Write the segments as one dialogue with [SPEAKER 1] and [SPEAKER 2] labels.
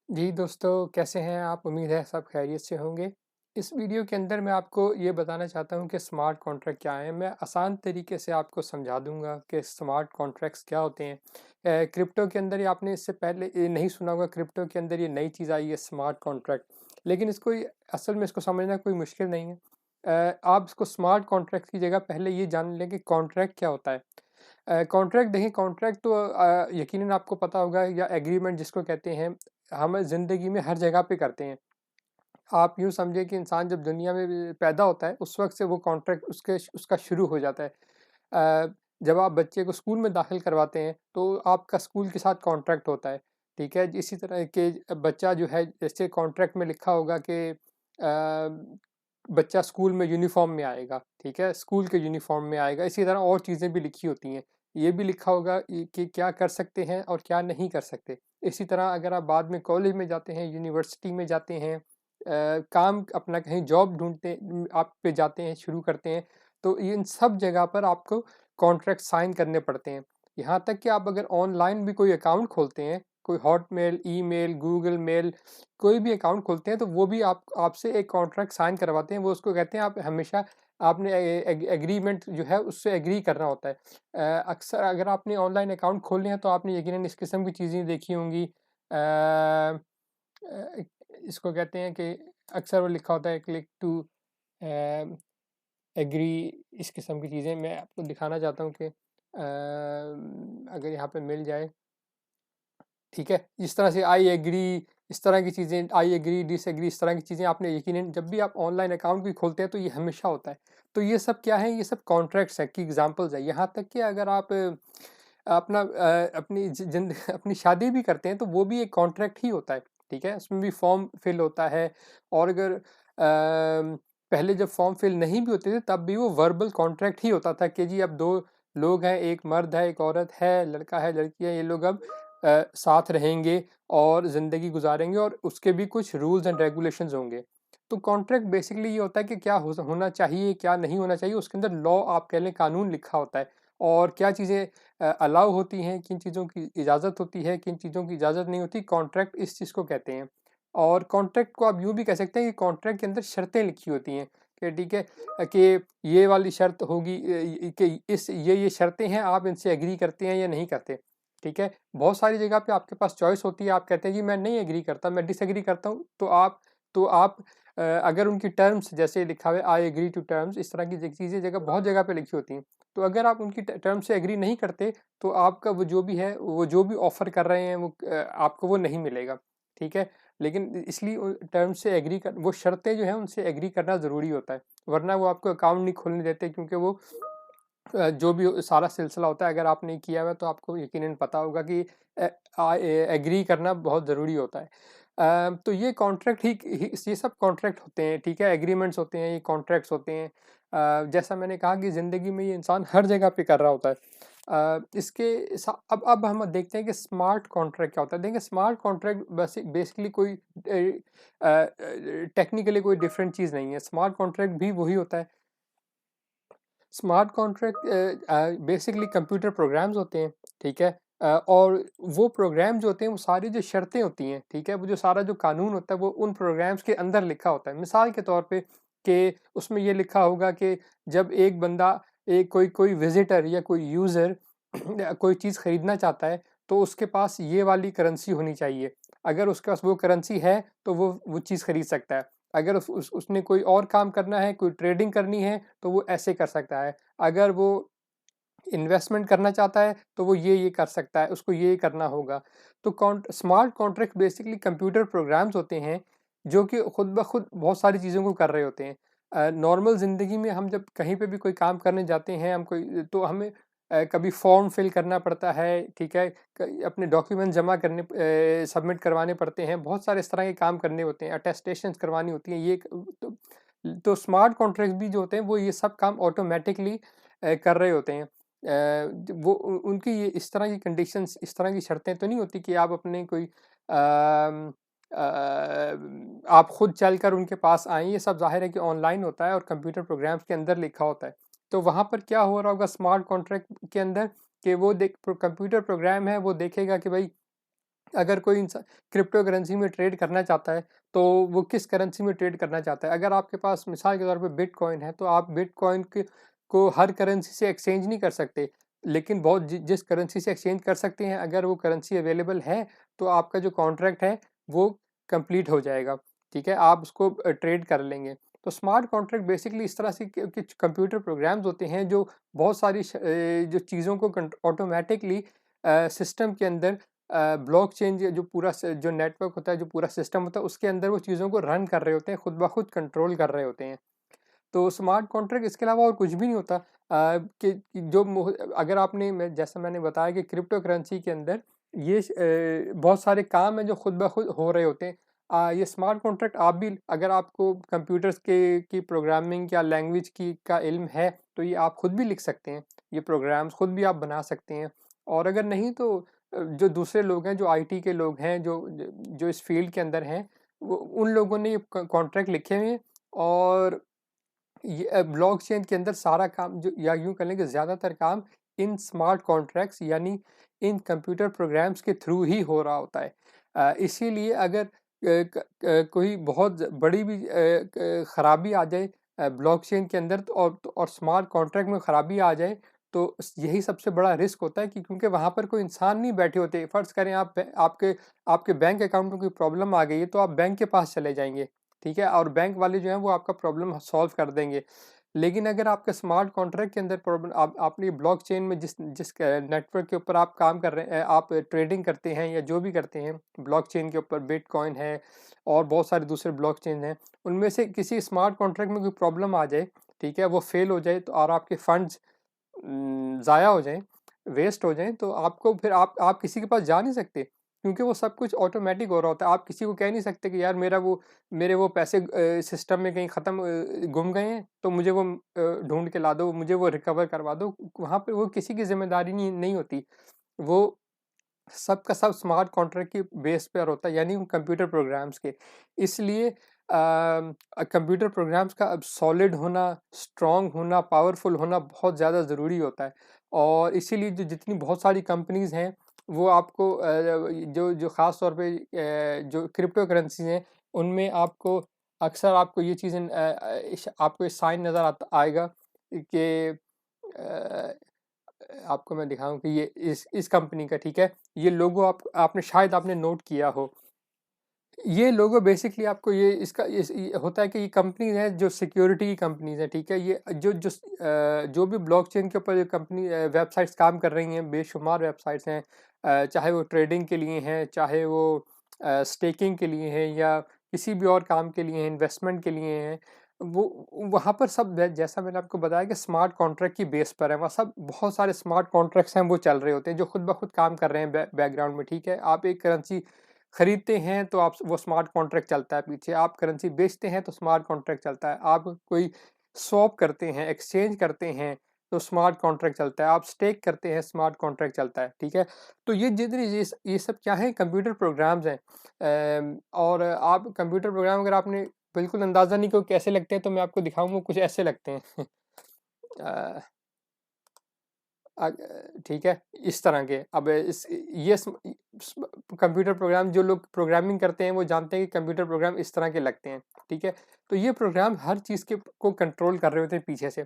[SPEAKER 1] जी दोस्तों, कैसे हैं आप? उम्मीद है सब खैरियत से होंगे। इस वीडियो के अंदर मैं आपको ये बताना चाहता हूँ कि स्मार्ट कॉन्ट्रैक्ट क्या है। मैं आसान तरीके से आपको समझा दूँगा कि स्मार्ट कॉन्ट्रैक्ट्स क्या होते हैं। क्रिप्टो के अंदर ये आपने इससे पहले ये नहीं सुना होगा, क्रिप्टो के अंदर ये नई चीज़ आई है स्मार्ट कॉन्ट्रैक्ट। लेकिन असल में इसको समझना कोई मुश्किल नहीं है। आप इसको स्मार्ट कॉन्ट्रैक्ट की जगह पहले ये जान लें कि कॉन्ट्रैक्ट क्या होता है। कॉन्ट्रैक्ट देखिए, कॉन्ट्रैक्ट तो यकीनन आपको पता होगा, या एग्रीमेंट जिसको कहते हैं, हम ज़िंदगी में हर जगह पे करते हैं। आप यूँ समझिए कि इंसान जब दुनिया में पैदा होता है, उस वक़्त से वो कॉन्ट्रैक्ट उसका शुरू हो जाता है। जब आप बच्चे को स्कूल में दाखिल करवाते हैं, तो आपका स्कूल के साथ कॉन्ट्रैक्ट होता है, ठीक है? इसी तरह के बच्चा जो है, जैसे कॉन्ट्रैक्ट में लिखा होगा कि बच्चा स्कूल में यूनिफ़ॉर्म में आएगा, ठीक है? स्कूल के यूनिफ़ॉर्म में आएगा। इसी तरह और चीज़ें भी लिखी होती हैं। ये भी लिखा होगा कि क्या कर सकते हैं और क्या नहीं कर सकते। इसी तरह अगर आप बाद में कॉलेज में जाते हैं, यूनिवर्सिटी में जाते हैं, काम अपना कहीं जॉब ढूँढते आप पे जाते हैं, शुरू करते हैं, तो इन सब जगह पर आपको कॉन्ट्रैक्ट साइन करने पड़ते हैं। यहाँ तक कि आप अगर ऑनलाइन भी कोई अकाउंट खोलते हैं, कोई हॉटमेल, ईमेल, गूगल मेल, कोई भी अकाउंट खोलते हैं, तो वो भी आप आपसे एक कॉन्ट्रैक्ट साइन करवाते हैं। वो उसको कहते हैं, आप हमेशा आपने एग्रीमेंट जो है उससे एग्री करना होता है। अक्सर अगर आपने ऑनलाइन अकाउंट खोले हैं, तो आपने यकीनन इस किस्म की चीज़ें देखी होंगी। अ, इसको कहते हैं कि अक्सर वो लिखा होता है क्लिक टू एग्री, इस किस्म की चीज़ें मैं आपको दिखाना चाहता हूँ कि अगर यहाँ पे मिल जाए, ठीक है? इस तरह से आई एग्री, इस तरह की चीज़ें, आई एग्री, डिसएग्री, इस तरह की चीज़ें आपने यकीनन जब भी आप ऑनलाइन अकाउंट भी खोलते हैं, तो ये हमेशा होता है। तो ये सब क्या है? ये सब कॉन्ट्रैक्ट्स हैं की एग्ज़ाम्पल्स हैं। यहाँ तक कि अगर आप अपनी अपनी शादी भी करते हैं, तो वो भी एक कॉन्ट्रैक्ट ही होता है, ठीक है? उसमें भी फॉर्म फिल होता है। और अगर पहले जब फॉर्म फिल नहीं भी होते थे, तब भी वो वर्बल कॉन्ट्रैक्ट ही होता था कि जी अब 2 लोग हैं, एक मर्द है, एक औरत है, लड़का है, लड़की है, ये लोग अब साथ रहेंगे और ज़िंदगी गुजारेंगे, और उसके भी कुछ रूल्स एंड रेगुलेशंस होंगे। तो कॉन्ट्रैक्ट बेसिकली ये होता है कि क्या होना चाहिए, क्या नहीं होना चाहिए, उसके अंदर लॉ, आप कह लें कानून, लिखा होता है। और क्या चीज़ें अलाउ होती हैं, किन चीज़ों की इजाज़त होती है, किन चीज़ों की इजाज़त नहीं होती, कॉन्ट्रैक्ट इस चीज़ को कहते हैं। और कॉन्ट्रैक्ट को आप यूँ भी कह सकते हैं कि कॉन्ट्रैक्ट के अंदर शर्तें लिखी होती हैं कि ठीक है, कि ये वाली शर्त होगी, कि इस ये शर्तें हैं, आप इनसे एग्री करते हैं या नहीं करते, ठीक है? बहुत सारी जगह पे आपके पास चॉइस होती है, आप कहते हैं जी मैं नहीं एग्री करता, मैं डिसएग्री करता हूँ, तो आप अगर उनकी टर्म्स जैसे लिखा हुआ है आई एग्री टू टर्म्स, इस तरह की चीज़ें जगह बहुत जगह पे लिखी होती हैं। तो अगर आप उनकी टर्म्स से एग्री नहीं करते, तो आपका वो जो भी है, वो जो भी ऑफ़र कर रहे हैं, वो आपको वो नहीं मिलेगा, ठीक है? लेकिन इसलिए टर्म्स से एग्री कर, वो शर्तें जो हैं उनसे एग्री करना ज़रूरी होता है, वरना वो आपको अकाउंट नहीं खोलने देते, क्योंकि वो जो भी सारा सिलसिला होता है, अगर आपने किया हुआ है, तो आपको यकीनन पता होगा कि एग्री करना बहुत ज़रूरी होता है। तो ये कॉन्ट्रैक्ट ये सब कॉन्ट्रैक्ट होते हैं, ठीक है? एग्रीमेंट्स होते हैं, ये कॉन्ट्रैक्ट्स होते हैं। जैसा मैंने कहा कि ज़िंदगी में ये इंसान हर जगह पे कर रहा होता है। इसके सा अब हम देखते हैं कि स्मार्ट कॉन्ट्रैक्ट क्या होता है। देखिए, स्मार्ट कॉन्ट्रैक्ट बेसिकली कोई टेक्निकली कोई डिफरेंट चीज़ नहीं है। स्मार्ट कॉन्ट्रैक्ट भी वही होता है। Smart contract basically computer programs होते हैं, ठीक है? और वो प्रोग्राम जो होते हैं, वो सारी जो शर्तें होती हैं, ठीक है? वो जो सारा जो कानून होता है, वो उन प्रोग्राम्स के अंदर लिखा होता है। मिसाल के तौर पे कि उसमें ये लिखा होगा कि जब एक बंदा, एक कोई कोई विज़िटर या कोई यूज़र कोई चीज़ खरीदना चाहता है, तो उसके पास ये वाली करेंसी होनी चाहिए। अगर उसके पास वो करेंसी है, तो वो चीज़ खरीद सकता है। अगर उसने कोई और काम करना है, कोई ट्रेडिंग करनी है, तो वो ऐसे कर सकता है। अगर वो इन्वेस्टमेंट करना चाहता है, तो वो ये कर सकता है, उसको ये करना होगा। तो smart contract basically computer programs होते हैं, जो कि खुद ब खुद बहुत सारी चीज़ों को कर रहे होते हैं। नॉर्मल ज़िंदगी में हम जब कहीं पे भी कोई काम करने जाते हैं, हम कोई तो हमें कभी फॉर्म फिल करना पड़ता है, ठीक है? अपने डॉक्यूमेंट जमा करने, सबमिट करवाने पड़ते हैं, बहुत सारे इस तरह के काम करने होते हैं, अटेस्टेशंस करवानी होती हैं। तो स्मार्ट कॉन्ट्रैक्ट भी जो होते हैं, वो ये सब काम ऑटोमेटिकली कर रहे होते हैं। वो उनकी ये इस तरह की कंडीशंस, इस तरह की शर्तें तो नहीं होती कि आप अपने कोई आप खुद चलकर उनके पास आएँ। ये सब ज़ाहिर है कि ऑनलाइन होता है और कंप्यूटर प्रोग्राम्स के अंदर लिखा होता है। तो वहाँ पर क्या हो रहा होगा स्मार्ट कॉन्ट्रैक्ट के अंदर, कि वो कंप्यूटर प्रोग्राम है, वो देखेगा कि भाई अगर कोई इंसान क्रिप्टो करेंसी में ट्रेड करना चाहता है, तो वो किस करेंसी में ट्रेड करना चाहता है। अगर आपके पास मिसाल के तौर पे बिटकॉइन है, तो आप बिटकॉइन को हर करेंसी से एक्सचेंज नहीं कर सकते, लेकिन बहुत जिस करेंसी से एक्सचेंज कर सकते हैं, अगर वो करेंसी अवेलेबल है, तो आपका जो कॉन्ट्रैक्ट है वो कंप्लीट हो जाएगा, ठीक है, आप उसको ट्रेड कर लेंगे। तो स्मार्ट कॉन्ट्रैक्ट बेसिकली इस तरह से कि कंप्यूटर प्रोग्राम्स होते हैं जो बहुत सारी जो चीज़ों को ऑटोमेटिकली सिस्टम के अंदर ब्लॉकचेन जो पूरा जो नेटवर्क होता है, जो पूरा सिस्टम होता है, उसके अंदर वो चीज़ों को रन कर रहे होते हैं, खुद ब खुद कंट्रोल कर रहे होते हैं। तो स्मार्ट कॉन्ट्रैक्ट इसके अलावा और कुछ भी नहीं होता। कि जो अगर आपने जैसा मैंने बताया कि क्रिप्टो करेंसी के अंदर ये बहुत सारे काम हैं जो खुद ब खुद हो रहे होते हैं। ये स्मार्ट कॉन्ट्रैक्ट आप भी, अगर आपको कंप्यूटर्स की प्रोग्रामिंग या लैंग्वेज का इल्म है, तो ये आप खुद भी लिख सकते हैं, ये प्रोग्राम्स खुद भी आप बना सकते हैं। और अगर नहीं तो जो दूसरे लोग हैं, जो आईटी के लोग हैं, जो इस फील्ड के अंदर हैं, वो उन लोगों ने ये कॉन्ट्रैक्ट लिखे हुए हैं। और ये ब्लॉकचेन के अंदर सारा काम, जो या यूँ कह लें कि ज़्यादातर काम इन स्मार्ट कॉन्ट्रैक्ट्स यानी इन कंप्यूटर प्रोग्राम्स के थ्रू ही हो रहा होता है। इसीलिए अगर कोई बहुत बड़ी भी ख़राबी आ जाए ब्लॉकचेन के अंदर, और स्मार्ट कॉन्ट्रैक्ट में ख़राबी आ जाए, तो यही सबसे बड़ा रिस्क होता है कि क्योंकि वहाँ पर कोई इंसान नहीं बैठे होते। फ़र्ज़ करें आपके आपके बैंक अकाउंट में कोई प्रॉब्लम आ गई है, तो आप बैंक के पास चले जाएंगे, ठीक है, और बैंक वाले जो हैं वो आपका प्रॉब्लम सॉल्व कर देंगे। लेकिन अगर आपके स्मार्ट कॉन्ट्रैक्ट के अंदर प्रॉब्लम, आपने ब्लॉकचेन में जिस जिस नेटवर्क के ऊपर आप काम कर रहे हैं, आप ट्रेडिंग करते हैं या जो भी करते हैं ब्लॉकचेन के ऊपर, बिटकॉइन है और बहुत सारे दूसरे ब्लॉकचेन हैं, उनमें से किसी स्मार्ट कॉन्ट्रैक्ट में कोई प्रॉब्लम आ जाए, ठीक है, वो फेल हो जाए, तो और आपके फंड्स ज़ाया हो जाएँ, वेस्ट हो जाएँ, तो आपको फिर आप किसी के पास जा नहीं सकते, क्योंकि वो सब कुछ ऑटोमैटिक हो रहा होता है। आप किसी को कह नहीं सकते कि यार मेरे वो पैसे सिस्टम में कहीं ख़त्म गुम गए हैं, तो मुझे वो ढूँढ के ला दो, मुझे वो रिकवर करवा दो। वहाँ पे वो किसी की ज़िम्मेदारी नहीं होती। वो सब का सब स्मार्ट कॉन्ट्रैक्ट की बेस पर होता है, यानी उन कंप्यूटर प्रोग्राम्स के। इसलिए कंप्यूटर प्रोग्राम्स का अब सॉलिड होना, स्ट्रॉन्ग होना, पावरफुल होना बहुत ज़्यादा ज़रूरी होता है। और इसीलिए जो जितनी बहुत सारी कंपनीज़ हैं, वो आपको जो जो ख़ास तौर पे जो क्रिप्टो करेंसीज़ हैं, उनमें आपको अक्सर आपको ये चीज़ें आपको ये साइन नज़र आएगा कि आपको मैं दिखाऊँ कि ये इस कंपनी का, ठीक है? ये लोगो आपने नोट किया हो। ये लोगो बेसिकली आपको ये इसका ये होता है कि ये कंपनीज़ हैं जो सिक्योरिटी की कंपनीज़ हैं, ठीक है? ये जो भी ब्लॉकचेन के ऊपर जो कंपनी वेबसाइट्स काम कर रही हैं, बेशुमार वेबसाइट्स हैं, चाहे वो ट्रेडिंग के लिए हैं, चाहे वो स्टेकिंग के लिए हैं, या किसी भी और काम के लिए हैं, इन्वेस्टमेंट के लिए हैं। वो वहाँ पर सब जैसा मैंने आपको बताया कि स्मार्ट कॉन्ट्रैक्ट की बेस पर है, वहाँ सब बहुत सारे स्मार्ट कॉन्ट्रैक्ट्स हैं, वो चल रहे होते हैं, जो खुद ब खुद काम कर रहे हैं बैकग्राउंड में, ठीक है? आप एक करेंसी खरीदते हैं, तो आप वो स्मार्ट कॉन्ट्रैक्ट चलता है पीछे, आप करेंसी बेचते हैं तो स्मार्ट कॉन्ट्रैक्ट चलता है, आप कोई स्वैप करते हैं, एक्सचेंज करते हैं, तो स्मार्ट कॉन्ट्रैक्ट चलता है, आप स्टेक करते हैं, स्मार्ट कॉन्ट्रैक्ट चलता है, ठीक है? तो ये जितनी ये सब क्या है, कंप्यूटर प्रोग्राम्स हैं। और आप कंप्यूटर प्रोग्राम अगर आपने बिल्कुल अंदाज़ा नहीं कि वो कैसे लगते हैं, तो मैं आपको दिखाऊँगा, कुछ ऐसे लगते हैं। अ ठीक है, इस तरह के। अब इस ये कंप्यूटर प्रोग्राम, जो लोग प्रोग्रामिंग करते हैं वो जानते हैं कि कंप्यूटर प्रोग्राम इस तरह के लगते हैं, ठीक है? तो ये प्रोग्राम हर चीज़ को कंट्रोल कर रहे होते हैं पीछे से।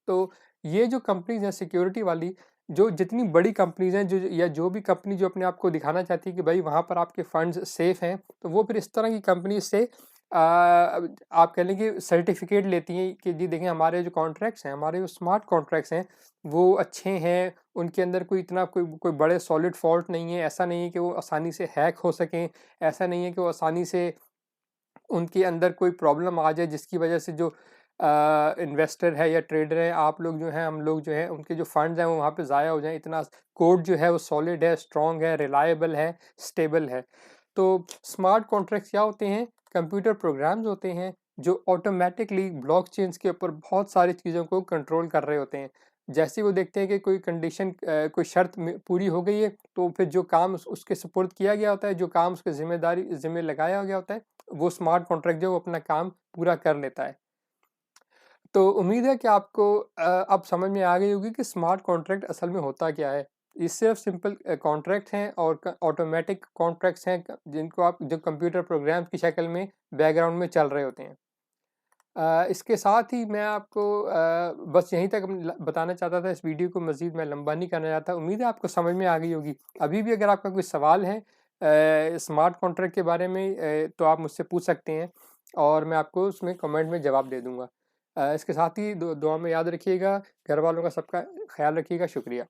[SPEAKER 1] तो ये जो कंपनीज़ हैं सिक्योरिटी वाली, जो जितनी बड़ी कंपनीज़ हैं, जो भी कंपनी जो अपने आप को दिखाना चाहती है कि भाई वहाँ पर आपके फंड्स सेफ़ हैं, तो वो फिर इस तरह की कंपनी से आप कह लें कि सर्टिफ़िकेट लेती हैं कि जी देखें, हमारे जो कॉन्ट्रैक्ट्स हैं, हमारे जो स्मार्ट कॉन्ट्रैक्ट्स हैं, वो अच्छे हैं, उनके अंदर कोई बड़े सॉलिड फॉल्ट नहीं है, ऐसा नहीं है कि वो आसानी से हैक हो सकें, ऐसा नहीं है कि वो आसानी से उनके अंदर कोई प्रॉब्लम आ जाए जिसकी वजह से जो इन्वेस्टर है या ट्रेडर है, आप लोग जो हैं, हम लोग जो हैं, उनके जो फंड्स हैं वो वहाँ पे ज़ाया हो जाएँ। इतना कोड जो है वो सॉलिड है, स्ट्रॉन्ग है, रिलायबल है, स्टेबल है। तो स्मार्ट कॉन्ट्रैक्ट्स क्या होते हैं? कंप्यूटर प्रोग्राम्स होते हैं जो ऑटोमेटिकली ब्लॉकचेन्स के ऊपर बहुत सारी चीज़ों को कंट्रोल कर रहे होते हैं। जैसे ही वो देखते हैं कि कोई कंडीशन कोई शर्त पूरी हो गई है, तो फिर जो काम उसके सुपुर्द किया गया होता है, जो काम उसके ज़िम्मे लगाया गया होता है, वो स्मार्ट कॉन्ट्रैक्ट जो है वो अपना काम पूरा कर लेता है। तो उम्मीद है कि आपको अब समझ में आ गई होगी कि स्मार्ट कॉन्ट्रैक्ट असल में होता क्या है। ये सिर्फ सिंपल कॉन्ट्रैक्ट हैं और ऑटोमेटिक कॉन्ट्रैक्ट्स हैं जिनको आप जो कंप्यूटर प्रोग्राम की शक्ल में बैकग्राउंड में चल रहे होते हैं। इसके साथ ही मैं आपको बस यहीं तक बताना चाहता था, इस वीडियो को मज़ीद मैं लंबा नहीं करना चाहता। उम्मीद है आपको समझ में आ गई होगी। अभी भी अगर आपका कोई सवाल है स्मार्ट कॉन्ट्रैक्ट के बारे में तो आप मुझसे पूछ सकते हैं और मैं आपको उसमें कमेंट में जवाब दे दूँगा। इसके साथ ही दुआ में याद रखिएगा, घर वालों का सबका ख्याल रखिएगा। शुक्रिया।